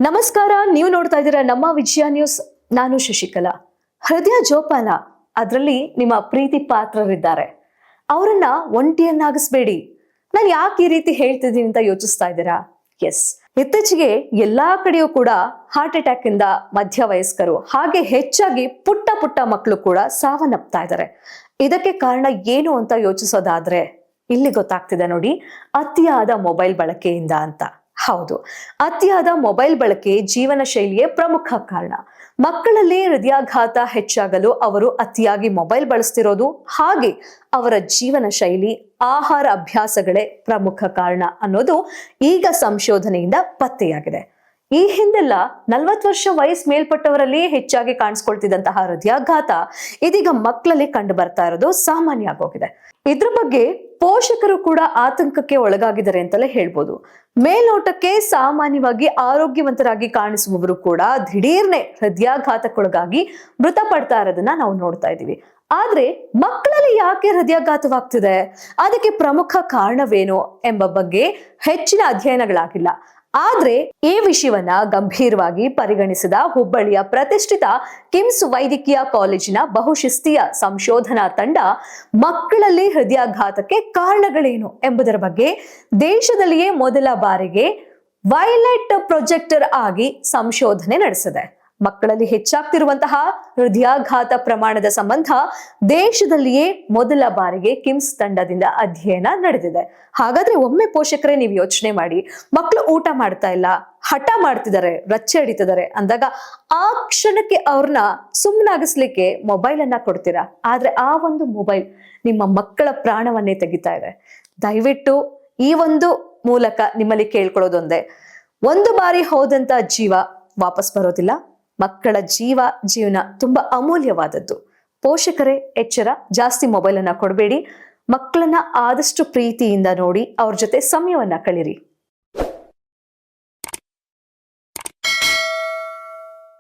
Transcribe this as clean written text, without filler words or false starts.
ನಮಸ್ಕಾರ, ನೀವು ನೋಡ್ತಾ ಇದ್ದೀರಾ ನಮ್ಮ ವಿಜಯ ನ್ಯೂಸ್. ನಾನು ಶಶಿಕಲಾ. ಹೃದಯ ಜೋಪಾನ, ಅದರಲ್ಲಿ ನಿಮ್ಮ ಪ್ರೀತಿ ಪಾತ್ರರಿದ್ದಾರೆ. ಅವರನ್ನ ಒಂಟಿಯನ್ನಾಗಿಸ್ಬೇಡಿ. ನಾನು ಯಾಕೆ ಈ ರೀತಿ ಹೇಳ್ತಿದ್ದೀನಿ ಅಂತ ಯೋಚಿಸ್ತಾ ಇದ್ದೀರಾ? ಎಸ್, ಇತ್ತೀಚೆಗೆ ಎಲ್ಲಾ ಕಡೆಯೂ ಕೂಡ ಹಾರ್ಟ್ ಅಟ್ಯಾಕ್ ಇಂದ ಮಧ್ಯ ವಯಸ್ಕರು ಹಾಗೆ ಹೆಚ್ಚಾಗಿ ಪುಟ್ಟ ಪುಟ್ಟ ಮಕ್ಕಳು ಕೂಡ ಸಾವನ್ನಪ್ತಾ ಇದ್ದಾರೆ. ಇದಕ್ಕೆ ಕಾರಣ ಏನು ಅಂತ ಯೋಚಿಸೋದಾದ್ರೆ ಇಲ್ಲಿ ಗೊತ್ತಾಗ್ತಿದೆ ನೋಡಿ, ಅತಿಯಾದ ಮೊಬೈಲ್ ಬಳಕೆಯಿಂದ ಅಂತ. ಹೌದು, ಅತಿಯಾದ ಮೊಬೈಲ್ ಬಳಕೆ ಜೀವನ ಶೈಲಿಯೇ ಪ್ರಮುಖ ಕಾರಣ. ಮಕ್ಕಳಲ್ಲಿ ಹೃದಯಾಘಾತ ಹೆಚ್ಚಾಗಲು ಅವರು ಅತಿಯಾಗಿ ಮೊಬೈಲ್ ಬಳಸ್ತಿರೋದು, ಹಾಗೆ ಅವರ ಜೀವನ ಶೈಲಿ, ಆಹಾರ ಅಭ್ಯಾಸಗಳೇ ಪ್ರಮುಖ ಕಾರಣ ಅನ್ನೋದು ಈಗ ಸಂಶೋಧನೆಯಿಂದ ಪತ್ತೆಯಾಗಿದೆ. ಈ ಹಿಂದೆಲ್ಲ 40 ವರ್ಷ ವಯಸ್ಸು ಮೇಲ್ಪಟ್ಟವರಲ್ಲಿ ಹೆಚ್ಚಾಗಿ ಕಾಣಿಸ್ಕೊಳ್ತಿದ್ದಂತಹ ಹೃದಯಾಘಾತ ಇದೀಗ ಮಕ್ಕಳಲ್ಲಿ ಕಂಡು ಬರ್ತಾ ಇರೋದು ಸಾಮಾನ್ಯ ಆಗೋಗಿದೆ. ಇದ್ರ ಬಗ್ಗೆ ಪೋಷಕರು ಕೂಡ ಆತಂಕಕ್ಕೆ ಒಳಗಾಗಿದ್ದಾರೆ ಅಂತಲೇ ಹೇಳ್ಬೋದು. ಮೇಲ್ನೋಟಕ್ಕೆ ಸಾಮಾನ್ಯವಾಗಿ ಆರೋಗ್ಯವಂತರಾಗಿ ಕಾಣಿಸುವವರು ಕೂಡ ದಿಢೀರ್ನೆ ಹೃದಯಾಘಾತಕ್ಕೊಳಗಾಗಿ ಮೃತಪಡ್ತಾ ಇರೋದನ್ನ ನಾವು ನೋಡ್ತಾ ಇದೀವಿ. ಆದ್ರೆ ಮಕ್ಕಳಲ್ಲಿ ಯಾಕೆ ಹೃದಯಾಘಾತವಾಗ್ತಿದೆ, ಅದಕ್ಕೆ ಪ್ರಮುಖ ಕಾರಣವೇನು ಎಂಬ ಬಗ್ಗೆ ಹೆಚ್ಚಿನ ಅಧ್ಯಯನಗಳಾಗಿಲ್ಲ. ಆದ್ರೆ ಈ ವಿಷಯವನ್ನ ಗಂಭೀರವಾಗಿ ಪರಿಗಣಿಸಿದ ಹುಬ್ಬಳ್ಳಿಯ ಪ್ರತಿಷ್ಠಿತ ಕಿಮ್ಸ್ ವೈದ್ಯಕೀಯ ಕಾಲೇಜಿನ ಬಹುಶಿಸ್ತೀಯ ಸಂಶೋಧನಾ ತಂಡ ಮಕ್ಕಳಲ್ಲಿ ಹೃದಯಾಘಾತಕ್ಕೆ ಕಾರಣಗಳೇನು ಎಂಬುದರ ಬಗ್ಗೆ ದೇಶದಲ್ಲಿಯೇ ಮೊದಲ ಬಾರಿಗೆ ವೈಲೆಟ್ ಪ್ರೊಜೆಕ್ಟರ್ ಆಗಿ ಸಂಶೋಧನೆ ನಡೆಸಿದೆ. ಮಕ್ಕಳಲ್ಲಿ ಹೆಚ್ಚಾಗ್ತಿರುವಂತಹ ಹೃದಯಾಘಾತ ಪ್ರಮಾಣದ ಸಂಬಂಧ ದೇಶದಲ್ಲಿಯೇ ಮೊದಲ ಬಾರಿಗೆ ಕಿಮ್ಸ್ ತಂಡದಿಂದ ಅಧ್ಯಯನ ನಡೆದಿದೆ. ಹಾಗಾದ್ರೆ ಒಮ್ಮೆ ಪೋಷಕರೇ ನೀವು ಯೋಚನೆ ಮಾಡಿ, ಮಕ್ಕಳು ಊಟ ಮಾಡ್ತಾ ಇಲ್ಲ, ಹಠ ಮಾಡ್ತಿದ್ದಾರೆ, ರಚ್ಚೆ ಹಿಡಿತಿದ್ದಾರೆ ಅಂದಾಗ ಆ ಕ್ಷಣಕ್ಕೆ ಅವ್ರನ್ನ ಸುಮ್ಮನಾಗಿಸ್ಲಿಕ್ಕೆ ಮೊಬೈಲ್ ಅನ್ನ ಕೊಡ್ತೀರಾ. ಆದ್ರೆ ಆ ಒಂದು ಮೊಬೈಲ್ ನಿಮ್ಮ ಮಕ್ಕಳ ಪ್ರಾಣವನ್ನೇ ತೆಗಿತಾ ಇದೆ. ದಯವಿಟ್ಟು ಈ ಒಂದು ಮೂಲಕ ನಿಮ್ಮಲ್ಲಿ ಕೇಳ್ಕೊಳ್ಳೋದೊಂದೇ, ಒಂದು ಬಾರಿ ಹೋದಂತ ಜೀವ ವಾಪಸ್ ಬರೋದಿಲ್ಲ. ಮಕ್ಕಳ ಜೀವನ ತುಂಬಾ ಅಮೂಲ್ಯವಾದದ್ದು. ಪೋಷಕರೇ ಎಚ್ಚರ, ಜಾಸ್ತಿ ಮೊಬೈಲ್ ಅನ್ನ ಕೊಡಬೇಡಿ. ಮಕ್ಕಳನ್ನ ಆದಷ್ಟು ಪ್ರೀತಿಯಿಂದ ನೋಡಿ, ಅವ್ರ ಜೊತೆ ಸಮಯವನ್ನ ಕಳೀರಿ.